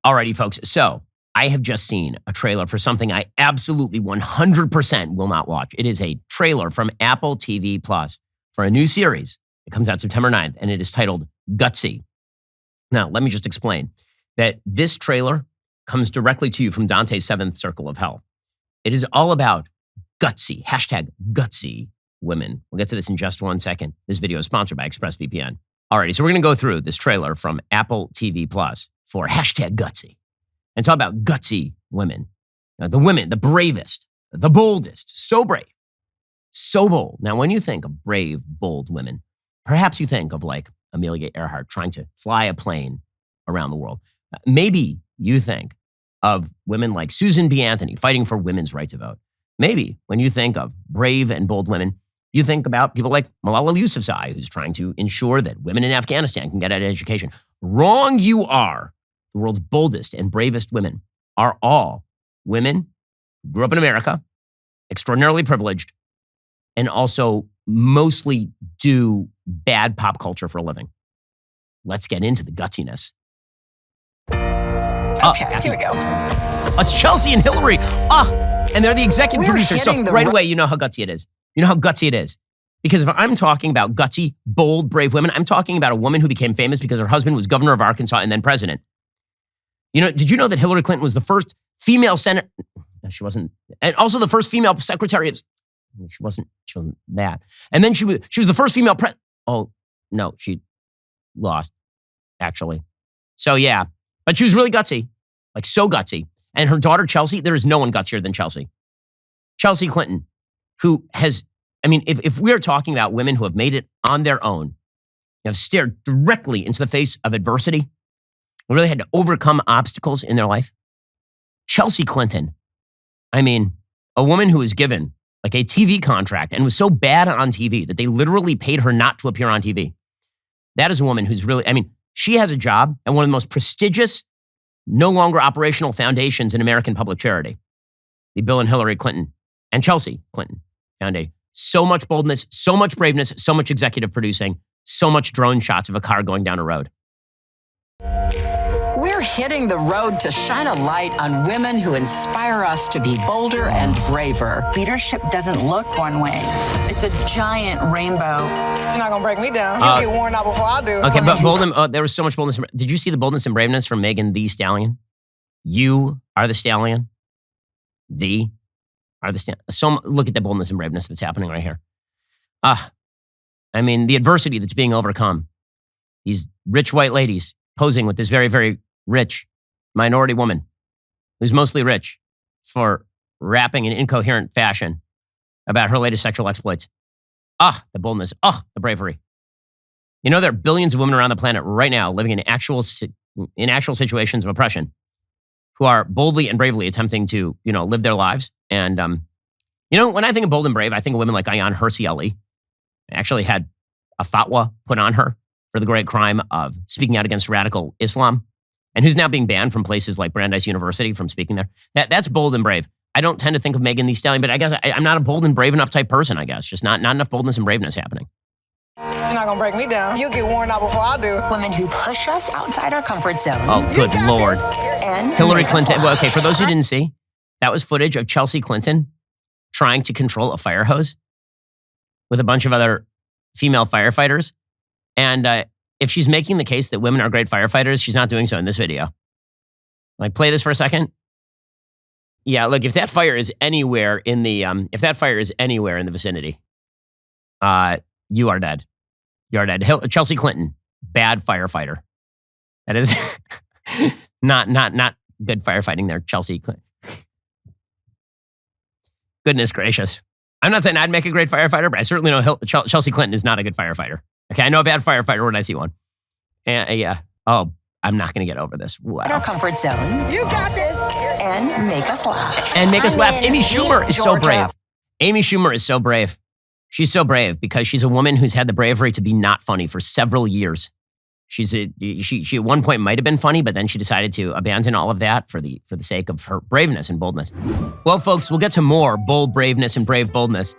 Alrighty, folks. So I have just seen a trailer for something I absolutely 100% will not watch. It is a trailer from Apple TV Plus for a new series. It comes out September 9th, and it is titled Gutsy. Now, let me just explain that this trailer comes directly to you from Dante's Seventh Circle of Hell. It is all about gutsy, hashtag gutsy women. We'll get to this in just 1 second. This video is sponsored by ExpressVPN. Alrighty, so we're going to go through this trailer from Apple TV Plus for hashtag gutsy. And it's all about gutsy women. The women, the bravest, the boldest, so brave, so bold. Now, when you think of brave, bold women, perhaps you think of like Amelia Earhart trying to fly a plane around the world. Maybe you think of women like Susan B. Anthony fighting for women's right to vote. Maybe when you think of brave and bold women, you think about people like Malala Yousafzai, who's trying to ensure that women in Afghanistan can get an education. Wrong you are. The world's boldest and bravest women are all women who grew up in America, extraordinarily privileged, and also mostly do bad pop culture for a living. Let's get into the gutsiness. Okay, here we go. It's Chelsea and Hillary. And they're the executive producers. So right away, you know how gutsy it is. You know how gutsy it is. Because if I'm talking about gutsy, bold, brave women, I'm talking about a woman who became famous because her husband was governor of Arkansas and then president. You know, did you know that Hillary Clinton was the first female senator? No, she wasn't. And also the first female secretary of... She wasn't that. And then she was the first female Oh, no, she lost, actually. So yeah, but she was really gutsy, like so gutsy. And her daughter, Chelsea, there is no one gutsier than Chelsea. Chelsea Clinton, who has, I mean, if we're talking about women who have made it on their own, have stared directly into the face of adversity, really had to overcome obstacles in their life. Chelsea Clinton, I mean, a woman who was given like a TV contract and was so bad on TV that they literally paid her not to appear on TV. That is a woman who's really, I mean, she has a job at one of the most prestigious, no longer operational foundations in American public charity. The Bill and Hillary Clinton and Chelsea Clinton Foundation. So much boldness, so much braveness, so much executive producing, so much drone shots of a car going down a road. We're hitting the road to shine a light on women who inspire us to be bolder and braver. Leadership doesn't look one way. It's a giant rainbow. You're not gonna break me down. You get worn out before I do. Okay, but there was so much boldness. Did you see the boldness and braveness from Megan Thee Stallion? You are the stallion. The are the stallion. So look at the boldness and braveness that's happening right here. I mean, the adversity that's being overcome. These rich white ladies posing with this very, very rich minority woman who's mostly rich for rapping in incoherent fashion about her latest sexual exploits. The boldness. The bravery. You know, there are billions of women around the planet right now living in actual situations of oppression who are boldly and bravely attempting to, you know, live their lives. And, you know, when I think of bold and brave, I think of women like Ayaan Hirsi Ali. Actually had a fatwa put on her for the great crime of speaking out against radical Islam, and who's now being banned from places like Brandeis University from speaking there. That's bold and brave. I don't tend to think of Megan Thee Stallion, but I guess I'm not a bold and brave enough type person, I guess. Just not enough boldness and braveness happening. You're not gonna break me down. You get worn out before I do. Women who push us outside our comfort zone. Oh, good Lord. And Hillary Clinton. Well, okay, for those who didn't see, that was footage of Chelsea Clinton trying to control a fire hose with a bunch of other female firefighters. And if she's making the case that women are great firefighters, she's not doing so in this video. Like, play this for a second. Yeah, look, if that fire is anywhere in the vicinity, you are dead. You are dead. Chelsea Clinton, bad firefighter. That is not good firefighting there, Chelsea Clinton. Goodness gracious. I'm not saying I'd make a great firefighter, but I certainly know Chelsea Clinton is not a good firefighter. Okay, I know a bad firefighter when I see one. Yeah. Oh, I'm not going to get over this. Wow. our comfort zone. You got this. And make us laugh. And make us laugh. in Amy Schumer is so Georgia. brave. Amy Schumer is so brave. She's so brave because she's a woman who's had the bravery to be not funny for several years. She at one point might have been funny, but then she decided to abandon all of that for the sake of her braveness and boldness. Well, folks, we'll get to more bold braveness and brave boldness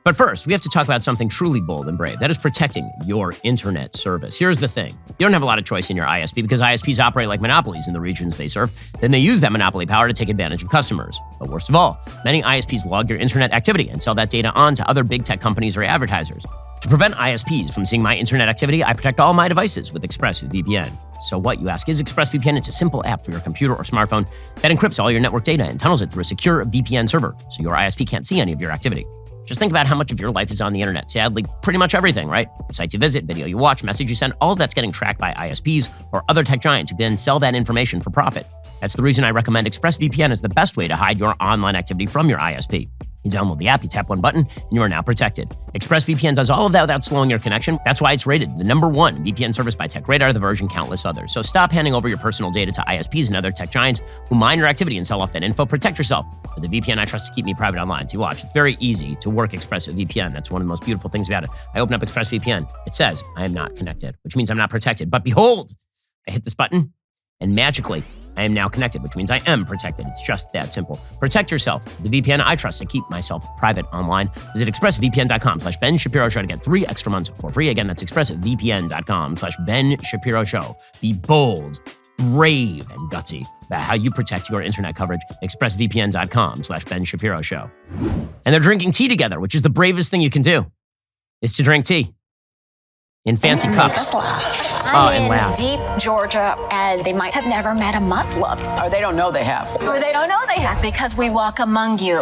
But first, we have to talk about something truly bold and brave. That is protecting your internet service. Here's the thing. You don't have a lot of choice in your ISP because ISPs operate like monopolies in the regions they serve. Then they use that monopoly power to take advantage of customers. But worst of all, many ISPs log your internet activity and sell that data on to other big tech companies or advertisers. To prevent ISPs from seeing my internet activity, I protect all my devices with ExpressVPN. So what, you ask? Is ExpressVPN? It's a simple app for your computer or smartphone that encrypts all your network data and tunnels it through a secure VPN server so your ISP can't see any of your activity. Just think about how much of your life is on the internet. Sadly, pretty much everything, right? The sites you visit, video you watch, message you send, all of that's getting tracked by ISPs or other tech giants who then sell that information for profit. That's the reason I recommend ExpressVPN as the best way to hide your online activity from your ISP. You download the app, you tap one button, and you are now protected. ExpressVPN does all of that without slowing your connection. That's why it's rated the #1 VPN service by TechRadar, The Verge, and countless others. So stop handing over your personal data to ISPs and other tech giants who mine your activity and sell off that info. Protect yourself with the VPN I trust to keep me private online. So you watch, it's very easy to work ExpressVPN. That's one of the most beautiful things about it. I open up ExpressVPN. It says I am not connected, which means I'm not protected. But behold, I hit this button, and magically, I am now connected, which means I am protected. It's just that simple. Protect yourself. The VPN I trust to keep myself private online. Visit expressvpn.com/Ben Shapiro Show to get 3 extra months for free. Again, that's expressvpn.com/Ben Shapiro Show. Be bold, brave, and gutsy about how you protect your internet coverage. expressvpn.com/Ben Shapiro Show. And they're drinking tea together, which is the bravest thing you can do, is to drink tea in fancy cups. I'm in deep Georgia, and they might have never met a Muslim. Or they don't know they have. Or they don't know they have because we walk among you.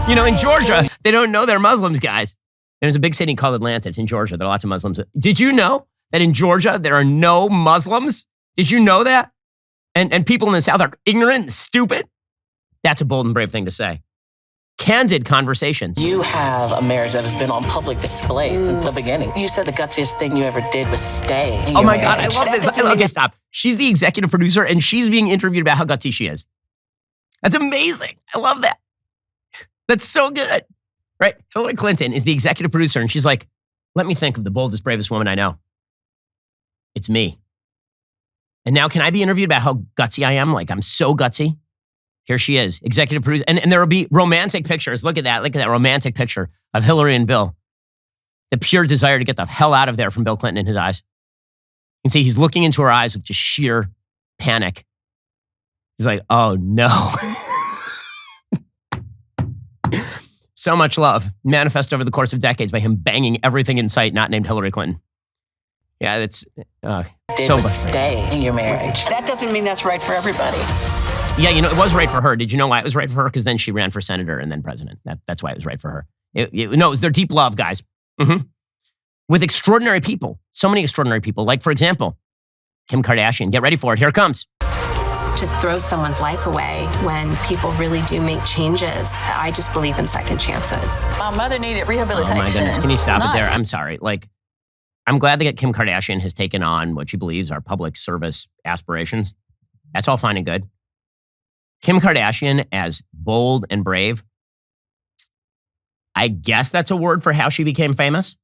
You know, in Georgia, they don't know they're Muslims, guys. There's a big city called Atlanta. It's in Georgia. There are lots of Muslims. Did you know that in Georgia, there are no Muslims? Did you know that? And people in the South are ignorant and stupid? That's a bold and brave thing to say. Candid conversations. You have a marriage that has been on public display since the beginning. You said the gutsiest thing you ever did was stay in Oh your my God, I marriage. love this. Okay, stop. She's the executive producer and she's being interviewed about how gutsy she is. That's amazing. I love that. That's so good. Right? Hillary Clinton is the executive producer and she's like, let me think of the boldest, bravest woman I know. It's me. And now can I be interviewed about how gutsy I am? Like I'm so gutsy. Here she is, executive producer. And there will be romantic pictures. Look at that. Look at that romantic picture of Hillary and Bill. The pure desire to get the hell out of there from Bill Clinton in his eyes. You can see he's looking into her eyes with just sheer panic. He's like, oh no. So much love manifest over the course of decades by him banging everything in sight not named Hillary Clinton. Yeah, it's so was stay in your marriage. That doesn't mean that's right for everybody. Yeah, you know, it was right for her. Did you know why it was right for her? Because then she ran for senator and then president. That's why it was right for her. No, it was their deep love, guys. Mm-hmm. With extraordinary people. So many extraordinary people. Like, for example, Kim Kardashian. Get ready for it. Here it comes. To throw someone's life away when people really do make changes. I just believe in second chances. My mother needed Oh rehabilitation. my goodness. Can you stop it there? I'm sorry. Like, I'm glad that Kim Kardashian has taken on what she believes are public service aspirations. That's all fine and good. Kim Kardashian as bold and brave. I guess that's a word for how she became famous.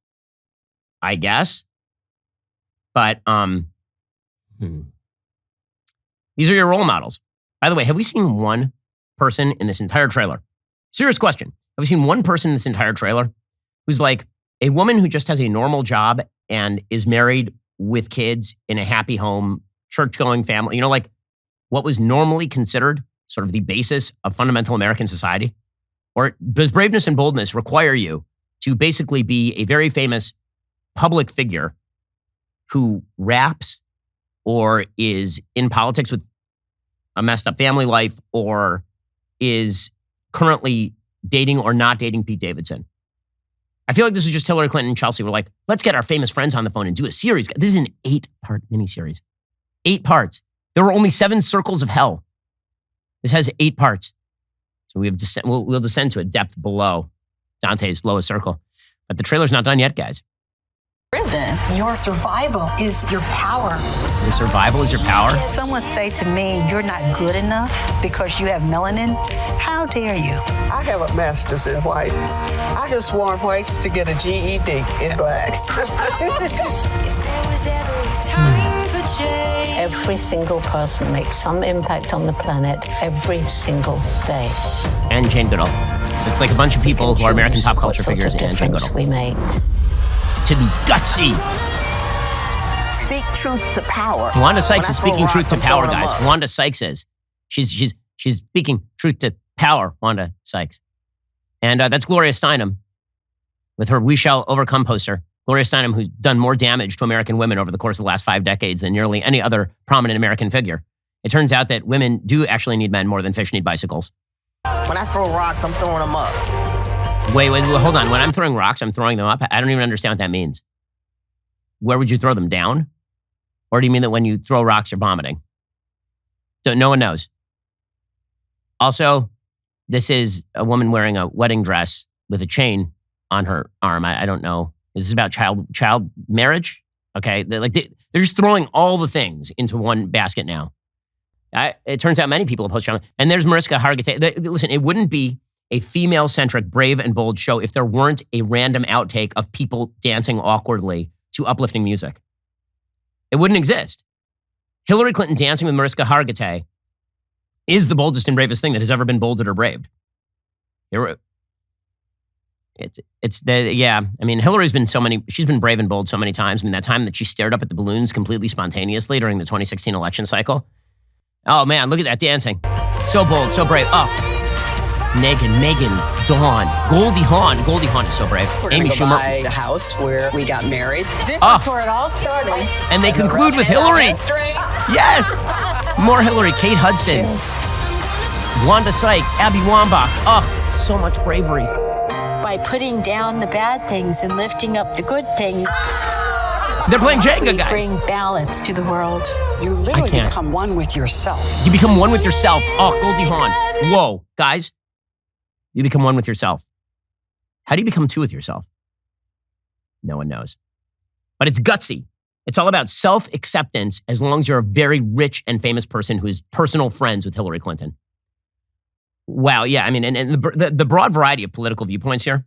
I guess. But these are your role models. By the way, have we seen one person in this entire trailer? Serious question. Have we seen one person in this entire trailer who's like a woman who just has a normal job and is married with kids in a happy home, church-going family? You know, like what was normally considered sort of the basis of fundamental American society? Or does braveness and boldness require you to basically be a very famous public figure who raps or is in politics with a messed up family life or is currently dating or not dating Pete Davidson? I feel like this is just Hillary Clinton and Chelsea were like, let's get our famous friends on the phone and do a series. This is an 8-part miniseries. 8 parts. There were only 7 circles of hell. This has 8 parts. So we'll descend to a depth below Dante's lowest circle. But the trailer's not done yet, guys. Prison. Your survival is your power. Your survival is your power? Someone say to me, you're not good enough because you have melanin. How dare you? I have a master's in whites. I just want whites to get a GED in blacks. Every single person makes some impact on the planet every single day. And Jane Goodall. So it's like a bunch of people who are American pop culture figures and Jane Goodall. We make. To be gutsy. Speak truth to power. Wanda Sykes When I is speaking throw truth to rocks, I'm power, throwing 'em guys. up. Wanda Sykes is. She's speaking truth to power, Wanda Sykes. And that's Gloria Steinem with her We Shall Overcome poster. Gloria Steinem, who's done more damage to American women over the course of the last 5 decades than nearly any other prominent American figure. It turns out that women do actually need men more than fish need bicycles. When I throw rocks, I'm throwing them up. Wait, hold on. When I'm throwing rocks, I'm throwing them up? I don't even understand what that means. Where would you throw them, down? Or do you mean that when you throw rocks, you're vomiting? So no one knows. Also, this is a woman wearing a wedding dress with a chain on her arm. I don't know. Is this about child marriage? Okay, they're just throwing all the things into one basket now. It turns out many people oppose child. And there's Mariska Hargitay. Listen, it wouldn't be a female-centric, brave and bold show if there weren't a random outtake of people dancing awkwardly to uplifting music. It wouldn't exist. Hillary Clinton dancing with Mariska Hargitay is the boldest and bravest thing that has ever been bolded or braved. I mean, Hillary's been she's been brave and bold so many times. I mean, that time that she stared up at the balloons completely spontaneously during the 2016 election cycle. Oh man, look at that dancing. So bold, so brave. Oh, Megan, Dawn, Goldie Hawn is so brave. We're Amy gonna go Schumer. buy the house where we got married. This Oh. is where it all started. And they conclude with Hillary. Yes! More Hillary. Kate Hudson. Wanda Sykes. Abby Wambach. Oh, so much bravery. By putting down the bad things and lifting up the good things, They're playing Jenga, we guys. bring balance to the world. You I literally can't. become one with yourself. You become one with yourself. Oh, Goldie Hawn. Whoa, guys. You become one with yourself. How do you become two with yourself? No one knows. But it's gutsy. It's all about self-acceptance as long as you're a very rich and famous person who is personal friends with Hillary Clinton. Wow, yeah, I mean, and the broad variety of political viewpoints here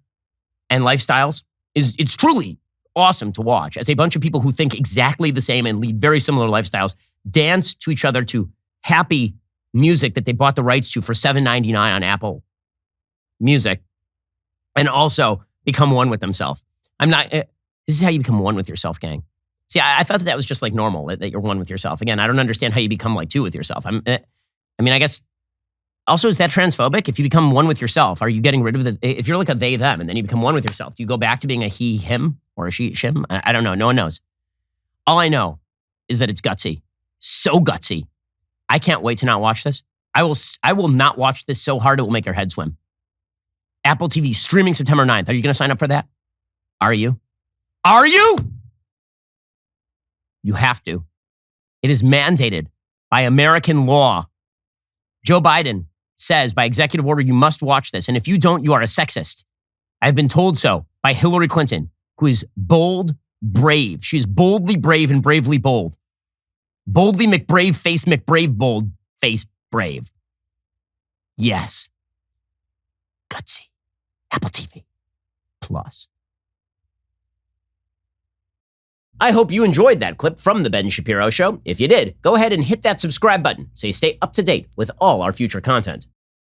and lifestyles it's truly awesome to watch as a bunch of people who think exactly the same and lead very similar lifestyles dance to each other to happy music that they bought the rights to for $7.99 on Apple Music and also become one with themselves. This is how you become one with yourself, gang. See, I thought that was just like normal, that you're one with yourself. Again, I don't understand how you become like two with yourself. I guess, also, is that transphobic? If you become one with yourself, are you getting rid of if you're like a they, them, and then you become one with yourself, do you go back to being a he, him, or a she, shim? I don't know. No one knows. All I know is that it's gutsy. So gutsy. I can't wait to not watch this. I will not watch this so hard it will make your head swim. Apple TV streaming September 9th. Are you going to sign up for that? Are you? Are you? You have to. It is mandated by American law. Joe Biden says by executive order, you must watch this. And if you don't, you are a sexist. I've been told so by Hillary Clinton, who is bold, brave. She's boldly brave and bravely bold. Boldly McBrave face, McBrave bold face brave. Yes. Gutsy. Apple TV Plus. I hope you enjoyed that clip from The Ben Shapiro Show. If you did, go ahead and hit that subscribe button so you stay up to date with all our future content.